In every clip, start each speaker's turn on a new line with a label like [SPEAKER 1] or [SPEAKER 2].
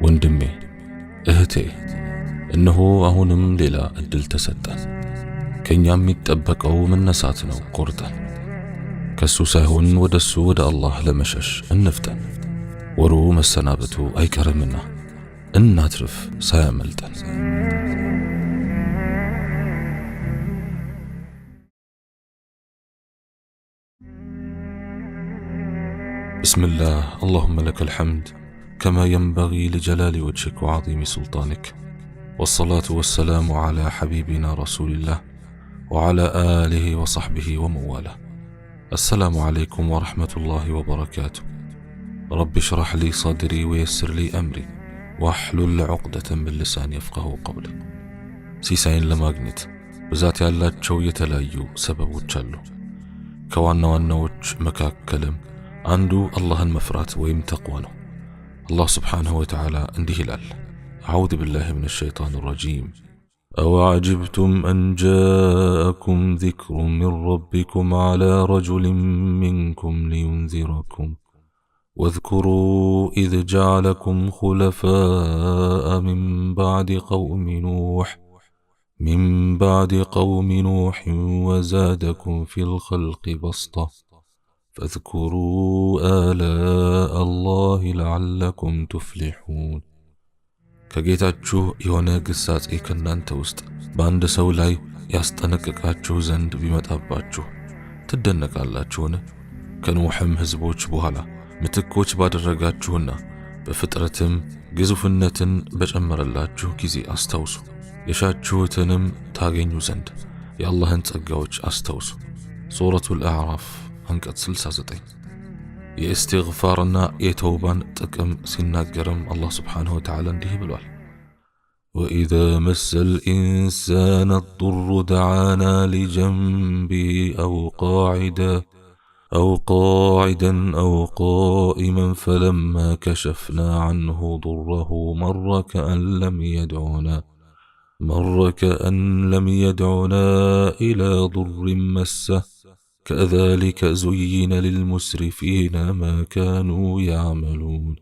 [SPEAKER 1] ወንድሜ እህቴ እነሆ አሁንም ሌላ እድል ተሰጠን። ከኛ የሚጠበቀው መነሳት ነው። ቆርጠን ከሱ ሳይሆን ወደሱ ወደ አላህ ለመሸሽ እንፍጠን። ወሩ መሰናበቱ አይቀርምና እናትርፍ ሳያመልጠን። بسم الله اللهم لك الحمد كما ينبغي لجلال وجهك وعظيم سلطانك، والصلاة والسلام على حبيبنا رسول الله وعلى آله وصحبه ومواله. السلام عليكم ورحمة الله وبركاته. رب اشرح لي صدري ويسر لي أمري واحلل عقدة من لساني يفقه قولي. سيساين لماغنت بذات ያላቸው የተለያዩ ሰበቦች አሉ። ከዋና ዋናዎች መካከልም አንዱ አላህን መፍራት ወይም ተቅዋ ነው። አላህ ስብሓንሁ ወተዓላ እንዲህ ይላል፣ አዑዙ ቢላሂ ሚነ ሸይጣን ረጂም أوعجبتم أن جاءكم ذكر من ربكم على رجل منكم لينذركم واذكروا إذ جعلكم خلفاء من بعد قوم نوح وزادكم في الخلق بسطة فاذكروا آلاء الله لعلكم تفلحون. ከጌታችሁ የሆነ ግሳጼ ከናንተ ውስጥ በአንድ ሰው ላይ ያስጠነቅቃችሁ ዘንድ ቢመጣባችሁ ትደነቃላችሁን? ከኖሕም ሕዝቦች በኋላ ምትኮች ባደረጋችሁና በፍጥረትም ግዙፍነትን በጨመረላችሁ ጊዜ አስታውሱ። የሻችሁትንም ታገኙ ዘንድ የአላህን ጸጋዎች አስታውሱ። ሱረቱል አዕራፍ አንቀጽ 69። የእስትግፋርና የተውባን ጥቅም ሲናገርም አላህ ስብሓንሁ ወተዓላ እንዲህ ብሏል፣ ወኢዛ መሰል ኢንሳነ አዱሩ ደዓና ሊጀንቢሂ أو قاعدا أو قائما فلما كشفنا عنه ضره مر كأن لم يدعنا إلى ضر مسه كذلك زين للمسرفين ما كانوا يعملون.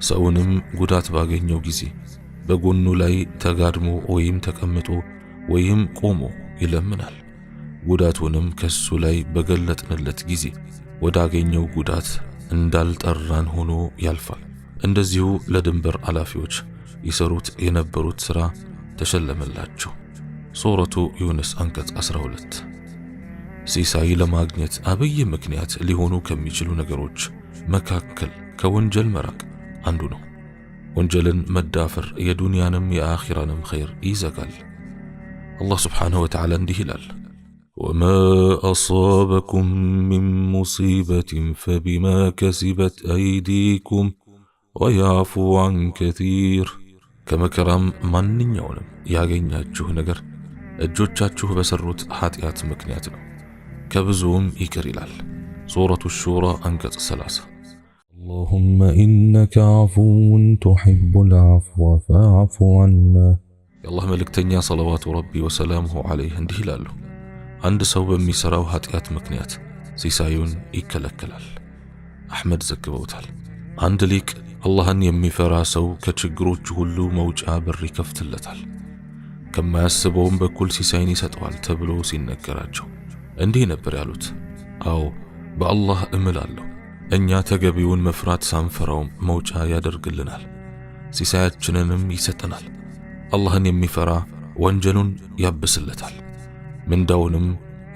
[SPEAKER 1] ሰውንም ጉዳት ባገኘው ጊዜ በጎኑ ላይ ተጋድሞ ወይም ተቀምጦ ወይም ቆሞ ይለምናል። ጉዳቱንም ከሱ ላይ በገለጥንለት ጊዜ ወዳገኘው ጉዳት እንዳልጠራን ሆኖ ያልፋል። እንደዚሁ ለድንበር አላፊዎች ይሰሩት የነበሩት ሥራ ተሸለመላቸው። ሱረቱ ዩኑስ አንቀጽ 12። ሲሳይ ለማግኘት አብይ ምክንያት ሊሆኑ ከሚችሉ ነገሮች መካከል ከወንጀል መራቅ አንዱ ነው። ወንጀልን መዳፈር የዱንያንም የአኺራንም ኸይር ይዘጋል። አላህ ስብሓንሁ ወተዓላ እንዲህ ይላል፣ ወማ አሳበኩም ሚን ሙሲበትን ፈቢማ ከሲበት አይዲኩም ወያዕፉ ዐን ከሲር። ከመከራም ማንኛውንም ያገኛችሁ ነገር እጆቻችሁ በሰሩት ኃጢአት ምክንያት ነው፣ ከብዙም ይቅር ይላል። ሱረቱ ሹራ አንቀጽ 30። اللهم إنك عفو تحب العفو فاعف عنا። የአላህ መልእክተኛ ሰለዋቱ ረቢ ወሰላሙሁ ዐለይህ እንዲህ ይላሉ፣ አንድ ሰው በሚሰራው ኃጢአት ምክንያት ሲሳዩን ይከለከላል። አሕመድ ዘግበውታል። አንድ ሊቅ አላህን የሚፈራ ሰው ከችግሮቹ ሁሉ መውጫ በር ይከፍትለታል፣ ከማያስበውም በኩል ሲሳይን ይሰጠዋል ተብሎ ሲነገራቸው እንዲህ ነበር ያሉት፣ አዎ በአላህ እምላለሁ እኛ ተገቢውን መፍራት ሳንፈራውም መውጫ ያደርግልናል፣ ሲሳያችንንም ይሰጠናል። አላህን የሚፈራ ወንጀሉን ያብስለታል፣ ምንዳውንም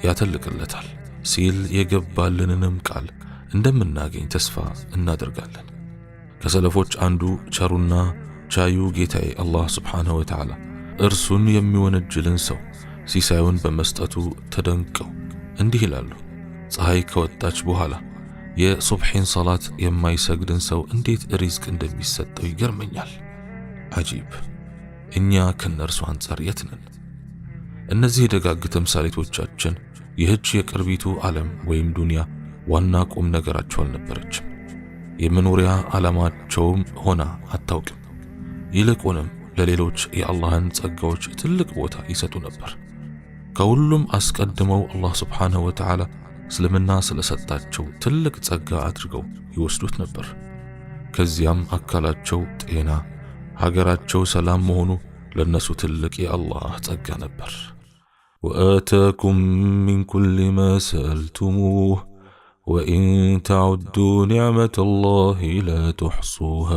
[SPEAKER 1] ያተልቅለታል ሲል የገባልንንም ቃል እንደምናገኝ ተስፋ እናደርጋለን። ከሰለፎች አንዱ ቸሩና ቻዩ ጌታዬ አላህ ስብሓንሁ ወተዓላ እርሱን የሚወነጅልን ሰው ሲሳዩን በመስጠቱ ተደንቀው እንዲህ ይላሉ፣ ፀሐይ ከወጣች በኋላ የሱብሒን ሰላት የማይሰግድን ሰው እንዴት ሪዝቅ እንደሚሰጠው ይገርመኛል። አጂብ! እኛ ከነርሱ አንጻር የት ነን? እነዚህ ደጋግ ተምሳሌቶቻችን ይህች የቅርቢቱ ዓለም ወይም ዱንያ ዋና ቁም ነገራቸው አልነበረችም፣ የመኖሪያ ዓላማቸውም ሆና አታውቅም። ይልቁንም ለሌሎች የአላህን ጸጋዎች ትልቅ ቦታ ይሰጡ ነበር። ከሁሉም አስቀድመው አላህ ስብሓንሁ ወተዓላ እስልምና ስለሰጣቸው ትልቅ ጸጋ አድርገው ይወስዱት ነበር። ከዚያም አካላቸው ጤና፣ ሀገራቸው ሰላም መሆኑ ለነሱ ትልቅ የአላህ ጸጋ ነበር። ወአታኩም ሚን ኩሊ ማ ሰአልቱሙህ ወኢን ተዑዱ ኒዕመተ ላሂ ላ ትሕሱሃ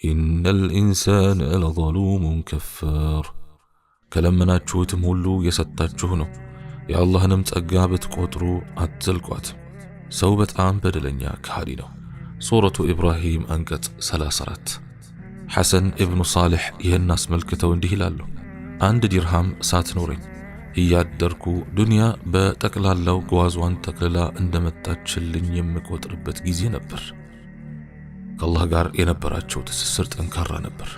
[SPEAKER 1] ኢነል ኢንሳነ ለዘሉሙን ከፋር። ከለመናችሁትም ሁሉ የሰጣችሁ ነው። የአላህንም ጸጋ ብትቆጥሩ አትዘልቋትም። ሰው በጣም በደለኛ ከሃዲ ነው። ሱረቱ ኢብራሂም አንቀጽ 34። ሐሰን ኢብኑ ሳሊሕ ይህን አስመልክተው እንዲህ ይላሉ። 1 ዲርሃም ሳትኖረኝ እያደርኩ ዱንያ በጠቅላላው ጓዟን ጠቅልላ እንደመጣችልኝ የምቆጥርበት ጊዜ ነበር። ከአላህ ጋር የነበራቸው ትስስር ጠንካራ ነበር።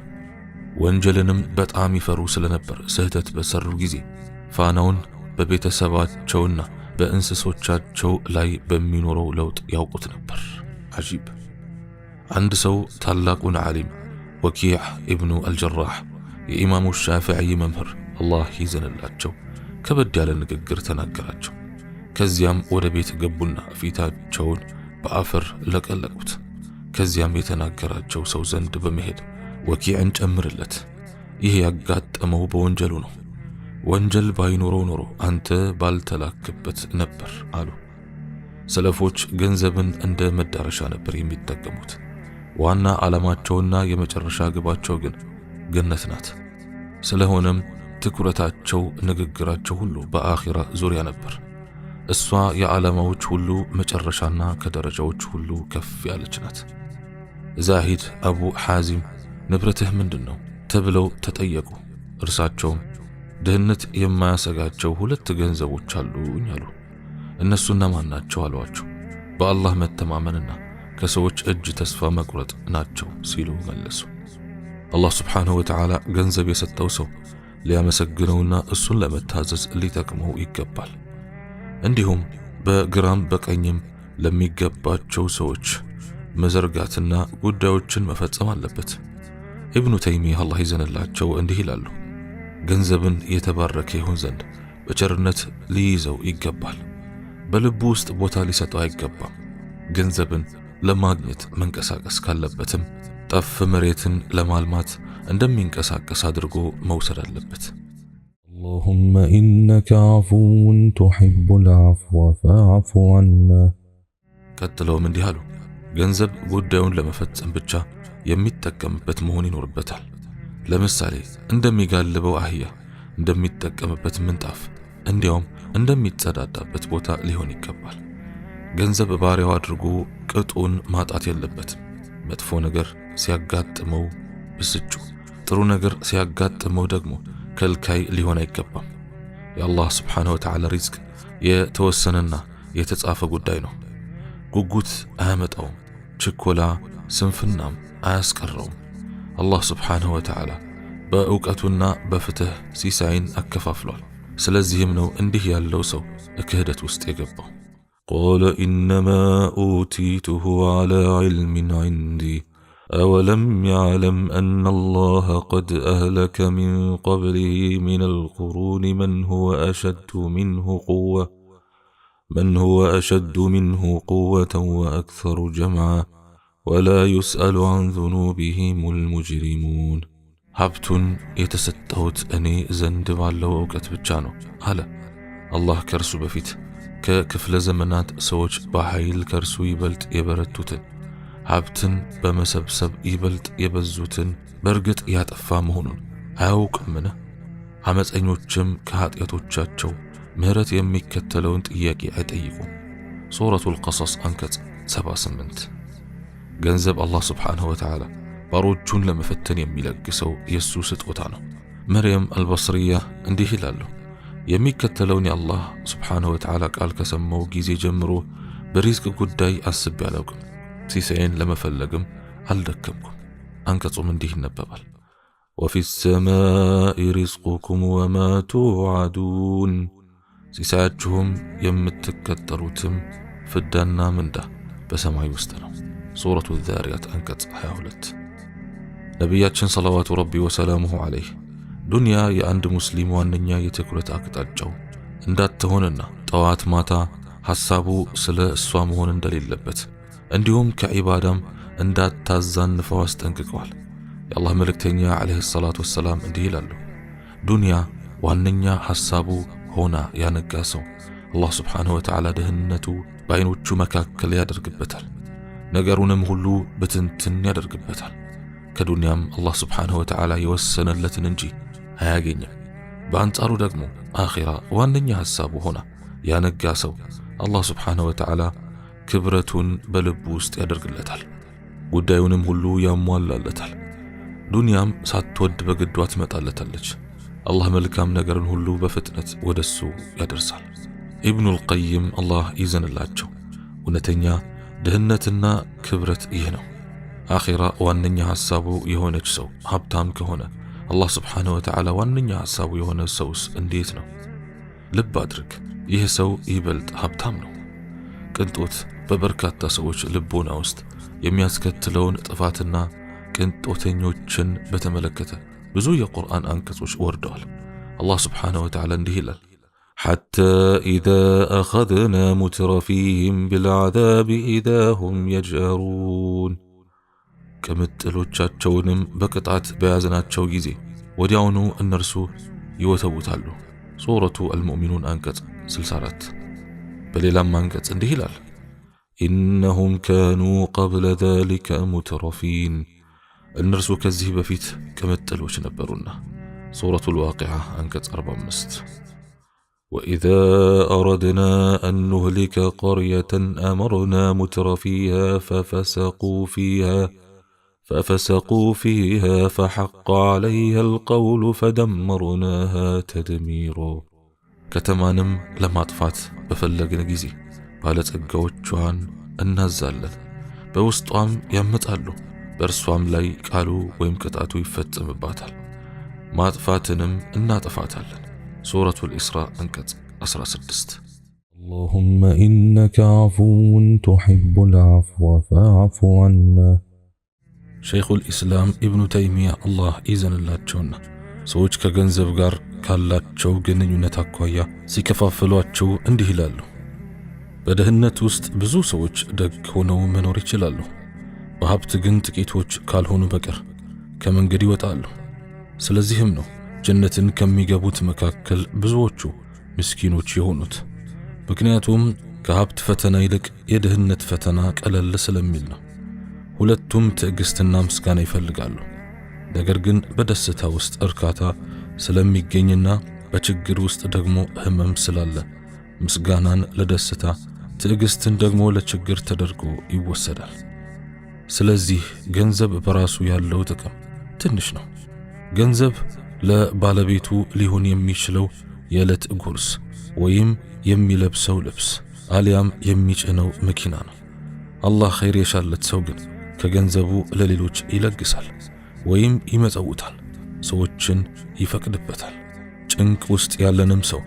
[SPEAKER 1] ወንጀልንም በጣም ይፈሩ ስለነበር ስህተት በሰሩ ጊዜ ፋናውን በቤተሰባቸውና በእንስሶቻቸው ላይ በሚኖረው ለውጥ ያውቁት ነበር። አጂብ! አንድ ሰው ታላቁን ዓሊም ወኪዕ ኢብኑ አልጀራህ የኢማሙ ሻፊዒ መምህር አላህ ይዘንላቸው ከበድ ያለ ንግግር ተናገራቸው። ከዚያም ወደ ቤት ገቡና ፊታቸውን በአፈር ለቀለቁት። ከዚያም የተናገራቸው ሰው ዘንድ በመሄድ ወኪዕን ጨምርለት፣ ይህ ያጋጠመው በወንጀሉ ነው። ወንጀል ባይኖረው ኖሮ አንተ ባልተላክበት ነበር አሉ። ሰለፎች ገንዘብን እንደ መዳረሻ ነበር የሚጠቀሙት። ዋና ዓላማቸውና የመጨረሻ ግባቸው ግን ገነት ናት። ስለሆነም ትኩረታቸው፣ ንግግራቸው ሁሉ በአኺራ ዙሪያ ነበር። እሷ የዓላማዎች ሁሉ መጨረሻና ከደረጃዎች ሁሉ ከፍ ያለች ናት። ዛሂድ አቡ ሐዚም ንብረትህ ምንድን ነው ተብለው ተጠየቁ። እርሳቸውም ድህነት የማያሰጋቸው 2 ገንዘቦች አሉኝ አሉ። እነሱ እነማን ናቸው አሏቸው። በአላህ መተማመንና ከሰዎች እጅ ተስፋ መቁረጥ ናቸው ሲሉ መለሱ። አላህ ስብሓንሁ ወተዓላ ገንዘብ የሰጠው ሰው ሊያመሰግነውና እሱን ለመታዘዝ ሊጠቅመው ይገባል። እንዲሁም በግራም በቀኝም ለሚገባቸው ሰዎች መዘርጋትና ጉዳዮችን መፈጸም አለበት። ኢብኑ ተይሚያ አላህ ይዘንላቸው እንዲህ ይላሉ። ገንዘብን የተባረከ ይሆን ዘንድ በቸርነት ሊይዘው ይገባል። በልቡ ውስጥ ቦታ ሊሰጠው አይገባም። ገንዘብን ለማግኘት መንቀሳቀስ ካለበትም ጠፍ መሬትን ለማልማት እንደሚንቀሳቀስ አድርጎ መውሰድ አለበት።
[SPEAKER 2] اللهم إنك عفو تحب العفو فاعف عنا።
[SPEAKER 1] ቀጥለውም እንዲህ አሉ። ገንዘብ ጉዳዩን ለመፈጸም ብቻ የሚጠቀምበት መሆን ይኖርበታል። ለምሳሌ እንደሚጋልበው አህያ፣ እንደሚጠቀምበት ምንጣፍ፣ እንዲያውም እንደሚጸዳዳበት ቦታ ሊሆን ይገባል። ገንዘብ ባሪያው አድርጎ ቅጡን ማጣት የለበትም። መጥፎ ነገር ሲያጋጥመው ብስጩ፣ ጥሩ ነገር ሲያጋጥመው ደግሞ ከልካይ ሊሆን አይገባም። የአላህ ስብሓንሁ ወተዓላ ሪዝቅ የተወሰነና የተጻፈ ጉዳይ ነው። ጉጉት አያመጣውም። ችኮላ ስንፍናም አያስቀረውም። አላህ ስብሓንሁ ወተዓላ በእውቀቱና በፍትህ ሲሳይን አከፋፍሏል። ስለዚህም ነው እንዲህ ያለው ሰው ክህደት ውስጥ የገባው።
[SPEAKER 2] ቃለ ኢነማ ኡቲቱሁ ዐላ ዒልሚን ዒንዲ أولم يعلم أن الله قد أهلك من قبله من القرون من هو أشد منه قوة وأكثر جمعا ولا يسأل عن ذنوبهم المجرمون.
[SPEAKER 1] ሀብቱን የተሰጠሁት እኔ ዘንድ ባለው እውቀት ብቻ ነው አለ። አላህ ከእርሱ በፊት ከክፍለ ዘመናት ሰዎች በኃይል ከእርሱ ይበልጥ የበረቱትን ሀብትን በመሰብሰብ ይበልጥ የበዙትን በእርግጥ ያጠፋ መሆኑን አያውቅምን? አመፀኞችም ከኃጢአቶቻቸው ምህረት የሚከተለውን ጥያቄ አይጠይቁም። ሱረቱል ቀሰስ አንቀጽ 78። ገንዘብ አላህ ስብሓንሁ ወተዓላ ባሮቹን ለመፈተን የሚለግሰው የእሱ ስጦታ ነው። መርየም አልበስርያ እንዲህ ይላሉ። የሚከተለውን የአላህ ስብሓንሁ ወተዓላ ቃል ከሰማው ጊዜ ጀምሮ በሪዝቅ ጉዳይ አስቤ አላውቅም። ሲሳይን ለመፈለግም አልደከምኩም። አንቀጹም እንዲህ ይነበባል። ወፊ ሰማኢ ሪዝቁኩም ወማ ቱዓዱን። ሲሳያችሁም የምትቀጠሩትም ፍዳና ምንዳ በሰማይ ውስጥ ነው። ሱረቱ ዛሪያት አንቀጽ 22። ነቢያችን ሰለዋቱ ረቢ ወሰላሙሁ ዐለይህ ዱንያ የአንድ ሙስሊም ዋነኛ የትኩረት አቅጣጫው እንዳትሆንና ጠዋት ማታ ሐሳቡ ስለ እሷ መሆን እንደሌለበት እንዲሁም ከዒባዳም እንዳታዛንፈው አስጠንቅቀዋል። የአላህ መልእክተኛ ዓለይሂ ሰላቱ ወሰላም እንዲህ ይላሉ፣ ዱንያ ዋነኛ ሐሳቡ ሆና ያነጋ ሰው አላህ ሱብሓነሁ ወተዓላ ድህነቱ በዓይኖቹ መካከል ያደርግበታል፣ ነገሩንም ሁሉ በትንትን ያደርግበታል። ከዱንያም አላህ ሱብሓነሁ ወተዓላ የወሰነለትን እንጂ አያገኝም። በአንጻሩ ደግሞ አኺራ ዋነኛ ሐሳቡ ሆና ያነጋ ሰው አላህ ሱብሓነሁ ወተዓላ ክብረቱን በልቡ ውስጥ ያደርግለታል፣ ጉዳዩንም ሁሉ ያሟላለታል። ዱንያም ሳትወድ በግዷ ትመጣለታለች። አላህ መልካም ነገርን ሁሉ በፍጥነት ወደሱ ያደርሳል። ኢብኑል ቀይም አላህ ይዘንላቸው እውነተኛ ድህነትና ክብረት ይህ ነው። አኺራ ዋነኛ ሐሳቡ የሆነች ሰው ሀብታም ከሆነ አላህ ስብሓንሁ ወተዓላ ዋነኛ ሐሳቡ የሆነ ሰውስ እንዴት ነው? ልብ አድርግ፣ ይህ ሰው ይበልጥ ሀብታም ነው። ቅንጦት በበርካታ ሰዎች ልቦና ውስጥ የሚያስከትለውን ጥፋትና ቅንጦተኞችን በተመለከተ ብዙ የቁርአን አንቀጾች ወርደዋል። አላህ ስብሓንሁ ወተዓላ እንዲህ ይላል፣ حتى إذا أخذنا مترفيهم بالعذاب إذا هم يجأرون كمتلوچاچونم بقطعت بيازناچو ጊዜ ወዲያውኑ እነርሱ ይወተውታሉ። ሱረቱ አልሙእሚኑን አንቀጽ 64። በሌላም አንቀጽ እንዲህ ይላል፣ إنهم كانوا قبل ذلك مترفين እነርሱ ከዚህ በፊት ከመጠሎች ነበሩና። ሱረቱ አልዋቂዓ አንቀጽ 45። وإذا أردنا أن نهلك قرية أمرنا مترفيها ففسقوا فيها فحق عليها القول فدمرناها تدميرا كتمانم لما طفات بفلقنا جيزي ባለጸጋዎቿን እናዛለን፣ በውስጧም ያመጣሉ፣ በእርሷም ላይ ቃሉ ወይም ቅጣቱ ይፈጸምባታል፣ ማጥፋትንም እናጠፋታለን። ሱረቱል ኢስራ አንቀጽ 16።
[SPEAKER 2] اللهم إنك عفو تحب العفو فاعف عنا።
[SPEAKER 1] ሸይኹል ኢስላም ኢብኑ ተይሚያ አላህ ይዘንላቸውና ሰዎች ከገንዘብ ጋር ካላቸው ግንኙነት አኳያ ሲከፋፈሏቸው እንዲህ ይላሉ፣ በድህነት ውስጥ ብዙ ሰዎች ደግ ሆነው መኖር ይችላሉ፣ በሀብት ግን ጥቂቶች ካልሆኑ በቀር ከመንገድ ይወጣሉ። ስለዚህም ነው ጀነትን ከሚገቡት መካከል ብዙዎቹ ምስኪኖች የሆኑት። ምክንያቱም ከሀብት ፈተና ይልቅ የድህነት ፈተና ቀለል ስለሚል ነው። ሁለቱም ትዕግስትና ምስጋና ይፈልጋሉ። ነገር ግን በደስታ ውስጥ እርካታ ስለሚገኝና በችግር ውስጥ ደግሞ ህመም ስላለ ምስጋናን ለደስታ ትዕግስትን ደግሞ ለችግር ተደርጎ ይወሰዳል። ስለዚህ ገንዘብ በራሱ ያለው ጥቅም ትንሽ ነው። ገንዘብ ለባለቤቱ ሊሆን የሚችለው የዕለት ጉርስ ወይም የሚለብሰው ልብስ አሊያም የሚጭነው መኪና ነው። አላህ ኸይር የሻለት ሰው ግን ከገንዘቡ ለሌሎች ይለግሳል ወይም ይመጸውታል፣ ሰዎችን ይፈቅድበታል። ጭንቅ ውስጥ ያለንም ሰው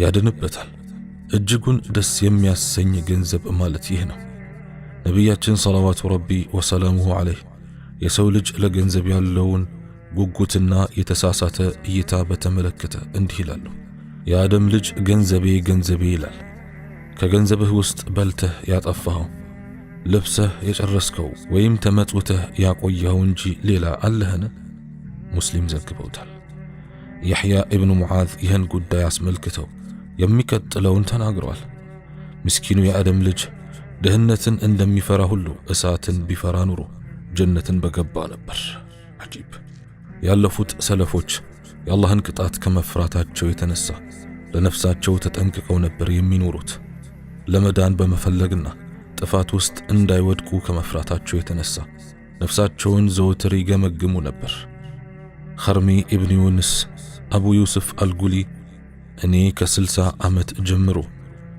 [SPEAKER 1] ያድንበታል። እጅጉን ደስ የሚያሰኝ ገንዘብ ማለት ይህ ነው። ነቢያችን ሰለዋቱ ረቢ ወሰላሙሁ ዐለይህ የሰው ልጅ ለገንዘብ ያለውን ጉጉትና የተሳሳተ እይታ በተመለከተ እንዲህ ይላሉ፣ የአደም ልጅ ገንዘቤ ገንዘቤ ይላል። ከገንዘብህ ውስጥ በልተህ ያጠፋኸው፣ ለብሰህ የጨረስከው ወይም ተመጽውተህ ያቆየኸው እንጂ ሌላ አለህን? ሙስሊም ዘግበውታል። ያሕያ ኢብኑ ሙዓዝ ይህን ጉዳይ አስመልክተው የሚቀጥለውን ተናግረዋል። ምስኪኑ የአደም ልጅ ድህነትን እንደሚፈራ ሁሉ እሳትን ቢፈራ ኑሮ ጀነትን በገባ ነበር። አጂብ! ያለፉት ሰለፎች የአላህን ቅጣት ከመፍራታቸው የተነሳ ለነፍሳቸው ተጠንቅቀው ነበር የሚኖሩት። ለመዳን በመፈለግና ጥፋት ውስጥ እንዳይወድቁ ከመፍራታቸው የተነሳ ነፍሳቸውን ዘወትር ይገመግሙ ነበር። ኸርሚ ኢብኑ ዩንስ አቡ ዩስፍ አልጉሊ እኔ ከ60 ዓመት ጀምሮ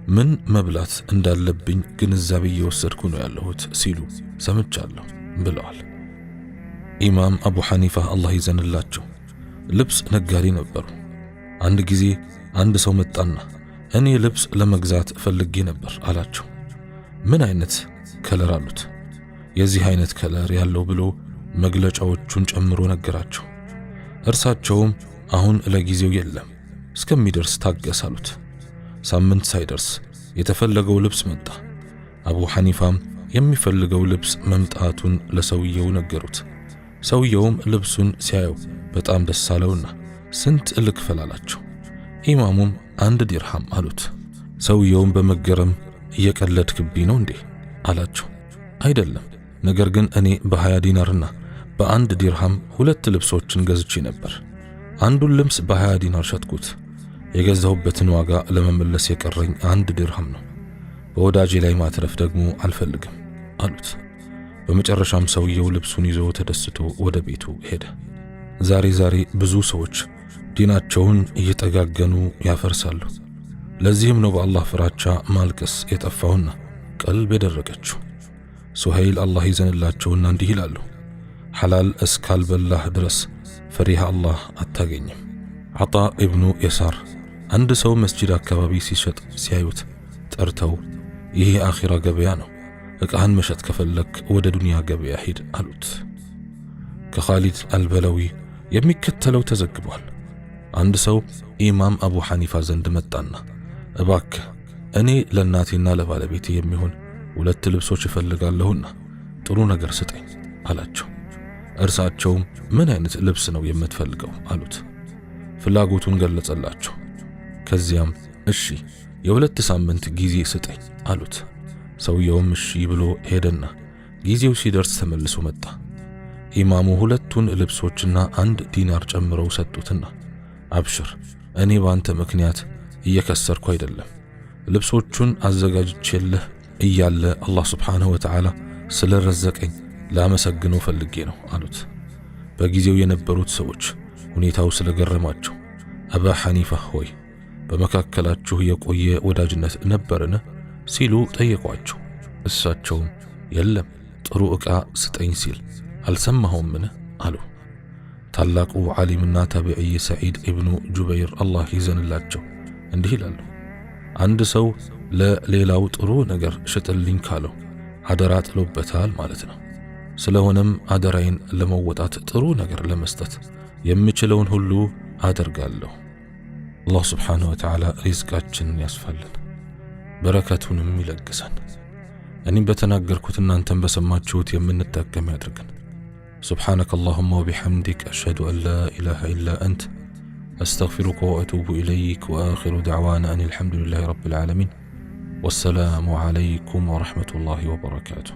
[SPEAKER 1] ምን መብላት እንዳለብኝ ግንዛቤ እየወሰድኩ ነው ያለሁት ሲሉ ሰምቻለሁ ብለዋል። ኢማም አቡ ሐኒፋ አላህ ይዘንላቸው ልብስ ነጋዴ ነበሩ። አንድ ጊዜ አንድ ሰው መጣና እኔ ልብስ ለመግዛት ፈልጌ ነበር አላቸው። ምን አይነት ከለር አሉት? የዚህ አይነት ከለር ያለው ብሎ መግለጫዎቹን ጨምሮ ነገራቸው። እርሳቸውም አሁን ለጊዜው የለም እስከሚደርስ ታገስ አሉት። ሳምንት ሳይደርስ የተፈለገው ልብስ መጣ። አቡ ሐኒፋም የሚፈልገው ልብስ መምጣቱን ለሰውየው ነገሩት። ሰውየውም ልብሱን ሲያየው በጣም ደስ አለውና ስንት ልክፈል አላቸው። ኢማሙም 1 ዲርሃም አሉት። ሰውየውም በመገረም እየቀለድክብኝ ነው እንዴ አላቸው። አይደለም፣ ነገር ግን እኔ በ20 ዲናርና በ1 ዲርሃም 2 ልብሶችን ገዝቼ ነበር። አንዱን ልብስ በ20 ዲናር ሸጥኩት። የገዛሁበትን ዋጋ ለመመለስ የቀረኝ 1 ዲርሃም ነው። በወዳጄ ላይ ማትረፍ ደግሞ አልፈልግም አሉት። በመጨረሻም ሰውየው ልብሱን ይዞ ተደስቶ ወደ ቤቱ ሄደ። ዛሬ ብዙ ሰዎች ዲናቸውን እየጠጋገኑ ያፈርሳሉ። ለዚህም ነው በአላህ ፍራቻ ማልቀስ የጠፋውና ቀልብ የደረቀችው። ሱሀይል አላህ ይዘንላቸውና እንዲህ ይላሉ፣ ሐላል እስካልበላህ ድረስ ፈሪሃ አላህ አታገኝም። ዓጣ ኢብኑ የሳር አንድ ሰው መስጂድ አካባቢ ሲሸጥ ሲያዩት ጠርተው ይህ የአኺራ ገበያ ነው፣ ዕቃህን መሸጥ ከፈለክ ወደ ዱንያ ገበያ ሂድ አሉት። ከኻሊድ አልበለዊ የሚከተለው ተዘግቧል። አንድ ሰው ኢማም አቡ ሐኒፋ ዘንድ መጣና እባክህ እኔ ለእናቴና ለባለቤቴ የሚሆን 2 ልብሶች እፈልጋለሁና ጥሩ ነገር ስጠኝ አላቸው። እርሳቸውም ምን አይነት ልብስ ነው የምትፈልገው አሉት። ፍላጎቱን ገለጸላቸው። ከዚያም እሺ የ2 ሳምንት ጊዜ ስጠኝ አሉት። ሰውየውም እሺ ብሎ ሄደና ጊዜው ሲደርስ ተመልሶ መጣ። ኢማሙ 2ቱን ልብሶችና 1 ዲናር ጨምረው ሰጡትና አብሽር፣ እኔ ባንተ ምክንያት እየከሰርኩ አይደለም፣ ልብሶቹን አዘጋጅቼልህ እያለ አላህ ሱብሓነሁ ወተዓላ ስለረዘቀኝ ላመሰግነው ፈልጌ ነው አሉት። በጊዜው የነበሩት ሰዎች ሁኔታው ስለገረማቸው አባ ሐኒፋ ሆይ በመካከላችሁ የቆየ ወዳጅነት ነበርን ሲሉ ጠየቋቸው። እሳቸውም የለም፣ ጥሩ ዕቃ ስጠኝ ሲል አልሰማሁምን አሉ። ታላቁ ዓሊምና ታቢዒ ሰዒድ ኢብኑ ጁበይር አላህ ይዘንላቸው እንዲህ ይላሉ፣ አንድ ሰው ለሌላው ጥሩ ነገር ሽጥልኝ ካለው አደራ ጥሎበታል ማለት ነው። ስለሆነም አደራዬን ለመወጣት ጥሩ ነገር ለመስጠት የምችለውን ሁሉ አደርጋለሁ። አላህ ስብሓንሁ ወተዓላ ሪዝቃችንን ያስፋልን፣ በረከቱንም ይለግሰን። እኔም በተናገርኩት እናንተም በሰማችሁት የምንጠቀም ያድርገን። سبحانك اللهم وبحمدك أشهد أن لا إله إلا أنت أستغفرك وأتوب إليك وآخر دعوانا أن الحمد لله رب العالمين والسلام عليكم ورحمة الله وبركاته.